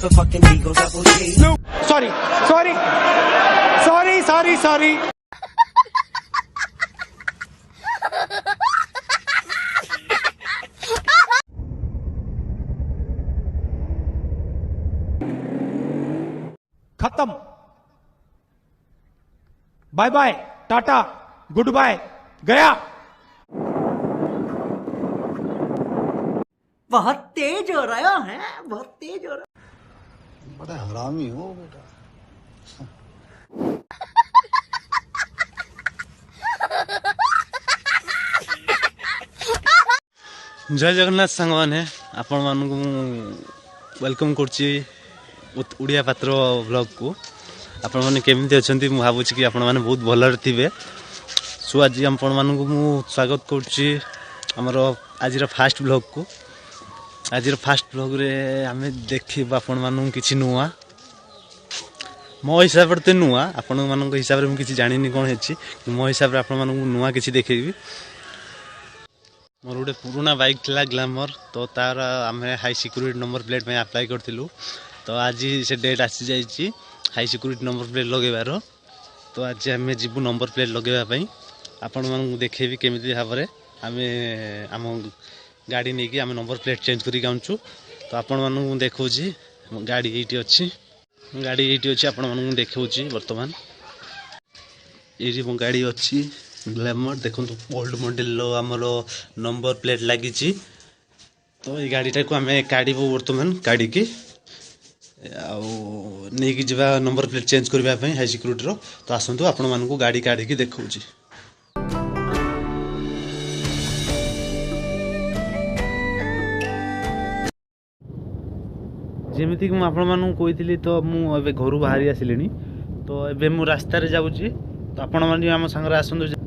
motherfucking Eagle Double G. Sorry, sorry, sorry, sorry, sorry. खत्म. Bye bye, tata, goodbye, गया. बहुत तेज हो रहा है, बहुत तेज हो रहा है. बड़ा हरामी हो बेटा. जय जगन्नाथ सांग मैंने आपण मान वेलकम करची उड़िया पात्र ब्लॉग को. आपण मैंने केमती अच्छा भावुँ कि आपण मैंने बहुत भलरे थे. सो आज आपण मान स्वागत करुच्ची आमर आज फास्ट ब्लॉग को. आज फास्ट ब्लॉग रे आम देखा आपण मान कि नुआ मो हिसाब से नुआ आपण मान हिसाब से मुझे जानी कौन है मो हिसाब से आपण मान नुआ कि देखेबी. मोर गोटे पुराना बाइक था ग्लैमर तो तार आम हाई सिक्यूरीटी नंबर प्लेट में अप्लाई करूँ. तो आज से डेट आसी जाइए हाई सिक्यूरीटी नंबर प्लेट लगेबार. तो आज आम जीवु नंबर प्लेट लगेवाई आपण मानू देखेबी केमी भाव में आम आम गाड़ी नहीं कि आम नंबर प्लेट चेंज करके आनुचु. तो आपण मानू देखा गाड़ी ये अच्छी गाड़ी ये अच्छी आपण मानू देखा बर्तमान ये मो गाड़ी अच्छी ग्लैमर देखो ओल्ड मॉडल आमर नंबर प्लेट लगी. तो ये गाड़ीटा को आम काढ़ू बर्तमान काढ़ी नहीं जावा नंबर प्लेट चेंज करने हाई सिक्यूरीटी रो. तो आसतु आपण मानू गाड़ी काढ़ी देखा जमीक मुझे आपण मानू कही. तो मुझे घर बाहरी आसिली तो एबे मु रास्ता रे जाऊँगी. तो आपण मैंने आम सांगे आसतु.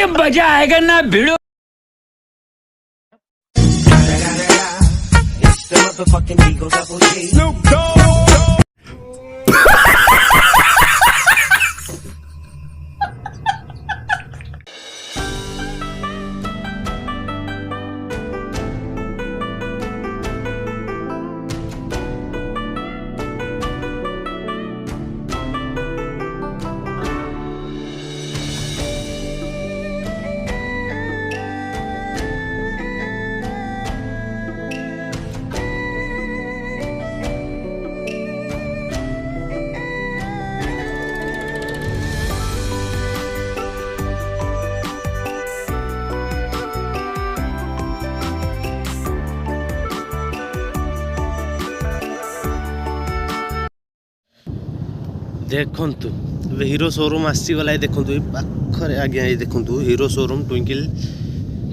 अभी मजा आएगा ना भिड़ो। ଦେଖନ୍ତୁ ଏବେ ହିରୋ ସୋରୁମ୍ ଆସିଗଲା। ଦେଖନ୍ତୁ ଏଇ ପାଖରେ ଆଜ୍ଞା ଏଇ ଦେଖନ୍ତୁ hero showroom twinkle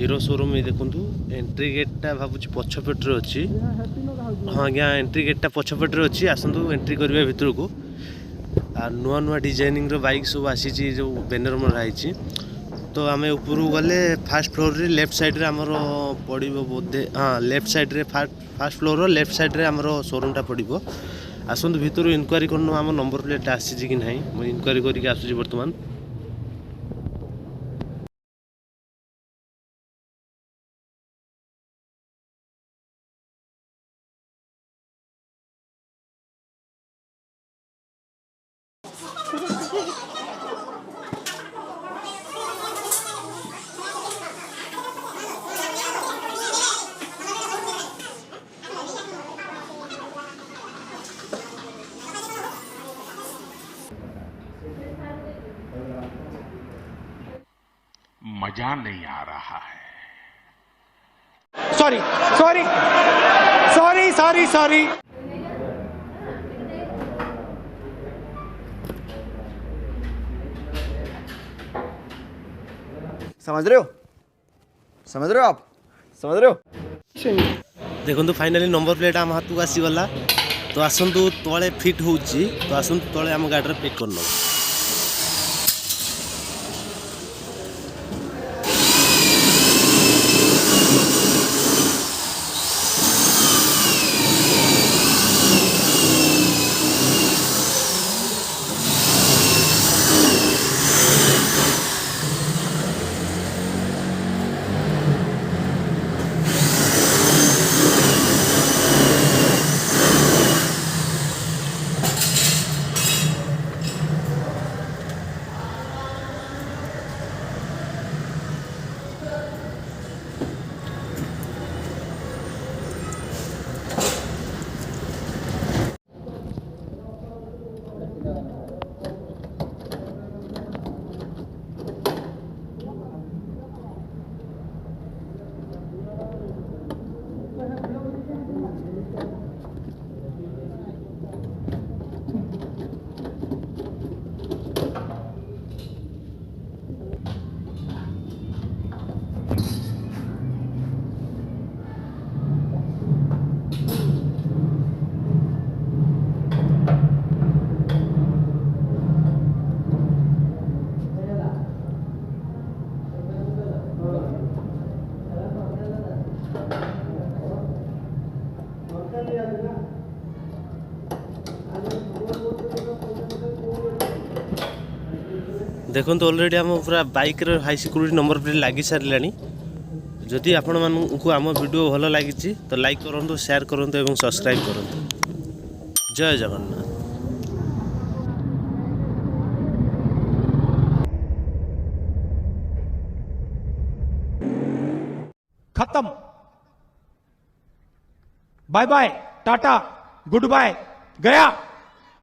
hero showroom. ଏଇ ଦେଖନ୍ତୁ ଏଣ୍ଟ୍ରି ଗେଟ୍ଟା ଭାବୁଛି ପଛପଟରେ ଅଛି। ହଁ ଆଜ୍ଞା ଏଣ୍ଟ୍ରି ଗେଟ୍ଟା ପଛପଟରେ ଅଛି। ଆସନ୍ତୁ ଏଣ୍ଟ୍ରି କରିବା ଭିତରକୁ। ଆଉ ନୂଆ ନୂଆ ଡିଜାଇନିଂର ବାଇକ୍ ସବୁ ଆସିଛି ଯେଉଁ ବ୍ୟାନର ମରା ହେଇଛି। ତ ଆମେ ଉପରକୁ ଗଲେ ଫାର୍ଷ୍ଟ ଫ୍ଲୋରରେ ଲେଫ୍ଟ ସାଇଡ଼୍ରେ ଆମର ପଡ଼ିବ ବୋଧେ। ହଁ ଲେଫ୍ଟ ସାଇଡ଼୍ରେ ଫାର୍ଷ୍ଟ ଫ୍ଲୋରର ଲେଫ୍ଟ ସାଇଡ଼୍ରେ ଆମର ସୋରୁମ୍ଟା ପଡ଼ିବ। ଆସନ୍ତୁ ଭିତରୁ ଇନକ୍ୱାରି କରିନୁ ଆମ ନମ୍ବର ପ୍ଲେଟ୍ଟା ଆସିଛି କି ନାହିଁ। ମୁଁ ଇନକ୍ୱାରି କରିକି ଆସୁଛି ବର୍ତ୍ତମାନ। मजा नहीं आ रहा है। Sorry sorry sorry sorry sorry. समझ रहे हो आप समझ रहे हो। ଦେଖନ୍ତୁ ଫାଇନାଲି ନମ୍ବର ପ୍ଲେଟ୍ ଆମ ହାତକୁ ଆସିଗଲା। ତ ଆସନ୍ତୁ ତଳେ ଫିଟ୍ ହେଉଛି। ତ ଆସନ୍ତୁ ତଳେ ଆମ ଗାଡ଼ିରେ ପିକ୍ କରିନେବା। ଦେଖନ୍ତୁ ଅଲରେଡ଼ି ଆମ ପୁରା ବାଇକ୍ର ହାଇ ସିକ୍ୟୁରିଟି ନମ୍ବର ପ୍ଲେଟ୍ ଲାଗି ସାରିଲାଣି। ଯଦି ଆପଣମାନଙ୍କୁ ଆମ ଭିଡ଼ିଓ ଭଲ ଲାଗିଛି ତ ଲାଇକ୍ କରନ୍ତୁ, ସେୟାର କରନ୍ତୁ ଏବଂ ସବସ୍କ୍ରାଇବ୍ କରନ୍ତୁ। ଜୟ ଜଗନ୍ନାଥ। खत्म। Bye bye tata goodbye गया।